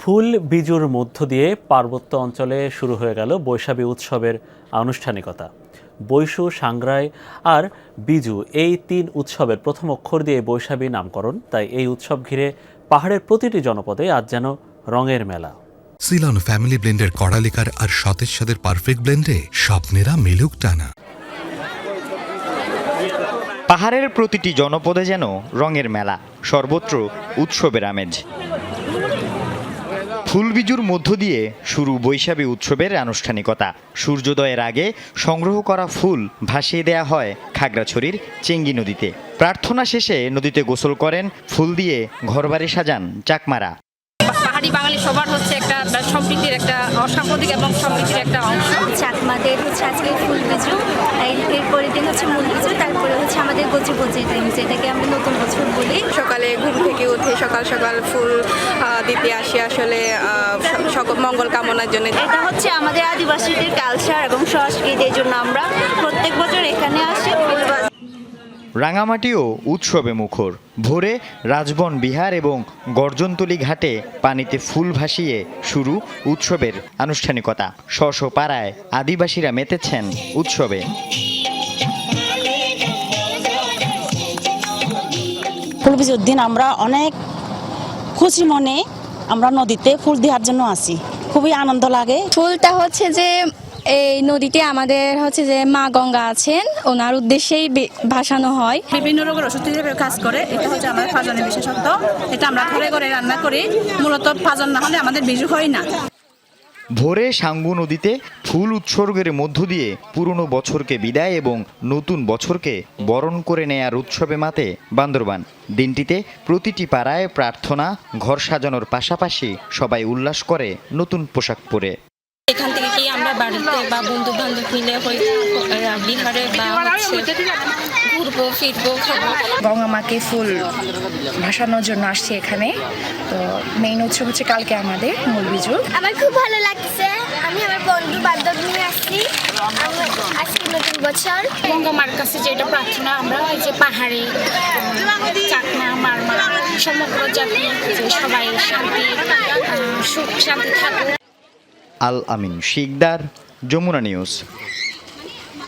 ফুল বিজুর মধ্য দিয়ে পার্বত্য অঞ্চলে শুরু হয়ে গেল বৈশাখী উৎসবের আনুষ্ঠানিকতা। বৈশু, সাংগ্রাই আর বিজু এই তিন উৎসবের প্রথম অক্ষর দিয়ে বৈশাখী নামকরণ। তাই এই উৎসব ঘিরে পাহাড়ের প্রতিটি জনপদে আজ যেন রঙের মেলা। সিলন ফ্যামিলি ব্লেন্ডের কড়ালিকার আর সতেজ স্বাদের পারফেক্ট ব্লেন্ডে স্বপ্নেরা মেলুক টানা। পাহাড়ের প্রতিটি জনপদে যেন রঙের মেলা, সর্বত্র উৎসবের আমেজ। ফুলবিজুর মধ্য দিয়ে শুরু বৈশাখী উৎসবের আনুষ্ঠানিকতা। সূর্যোদয়ের আগে সংগ্রহ করা ফুল ভাসিয়ে দেয়া হয় খাগড়াছড়ির চেঙ্গি নদীতে। প্রার্থনা শেষে নদীতে গোসল করেন, ফুল দিয়ে ঘরবাড়ি সাজান চাকমারা। পাহাড়ি বাঙালি সবার হচ্ছে একটা সম্প্রীতির একটা অসাম্প্রতিক এবং সমৃদ্ধির একটা অংশ। চাকমাদের হচ্ছে আজকে ফুল বিজু, এরপরের দিন হচ্ছে মূল বিজু, তারপরে হচ্ছে আমাদের গজিবজির দিন, যেটাকে আমরা নতুন বছর বলি। সকালে ঘুম থেকে উঠে সকাল সকাল ফুল দিতে আসি আসলে সকল মঙ্গল কামনার জন্য। এটা হচ্ছে আমাদের আদিবাসীদের কালচার এবং সংস্কৃতির জন্য আমরা প্রত্যেক বছর এখানে আসি। রাঙামাটিও উৎসবে মুখর। ভোরে রাজবন বিহার এবং গর্জনতলী ঘাটে পানিতে ফুল ভাসিয়ে শুরু উৎসবের আনুষ্ঠানিকতা। স্ব পাড়ায় আদিবাসীরা মেতেছেন উৎসবে। ফুলবিজুর দিন আমরা অনেক খুশি মনে আমরা নদীতে ফুল দেওয়ার জন্য আসি, খুবই আনন্দ লাগে। ফুলটা হচ্ছে যে এই নদীতে আমাদের হচ্ছে যে মা গঙ্গা আছেন, ওনার উদ্দেশ্যেই ভাসানো হয়। বিভিন্ন রোগের ওষুধ হিসেবে কাজ করে। এটা হচ্ছে আমাদের ফাজনের বিশেষত্ব। এটা আমরা ঘরে ঘরে রান্না করি। মূলত ফাজন না হলে আমাদের বিজু হয় না। ভোরে সাঙ্গু নদীতে ফুল উৎসর্গের মধ্য দিয়ে পুরনো বছরকে বিদায় এবং নতুন বছরকে বরণ করে নেয়ার উৎসবে মাতে বান্দরবান। দিনটিতে প্রতিটি পাড়ায় প্রার্থনা, ঘর সাজানোর পাশাপাশি সবাই উল্লাস করে নতুন পোশাক পরে। এখান থেকে কি আমরা বাড়িতে বা বন্ধু বান্ধব মিলে বিহারে বা ঘুরবো ফিরবো খাবো। গঙ্গা মাকে ফুল ভাসানোর জন্য আসছি এখানে। তো মেইন উৎসব হচ্ছে কালকে আমাদের মূল বিজু। আমার খুব ভালো লাগছে, আমি আমার বন্ধু বান্ধব নিয়ে আসছি আজকে নতুন বছর। গঙ্গা মার কাছে যেটা প্রার্থনা আমরা ওই যে পাহাড়ে চাকমা মারমা সমগ্র জাতি সবাই শান্তি সুখ শান্তি থাকুক। আল আমিন শিকদার, যমুনা নিউজ।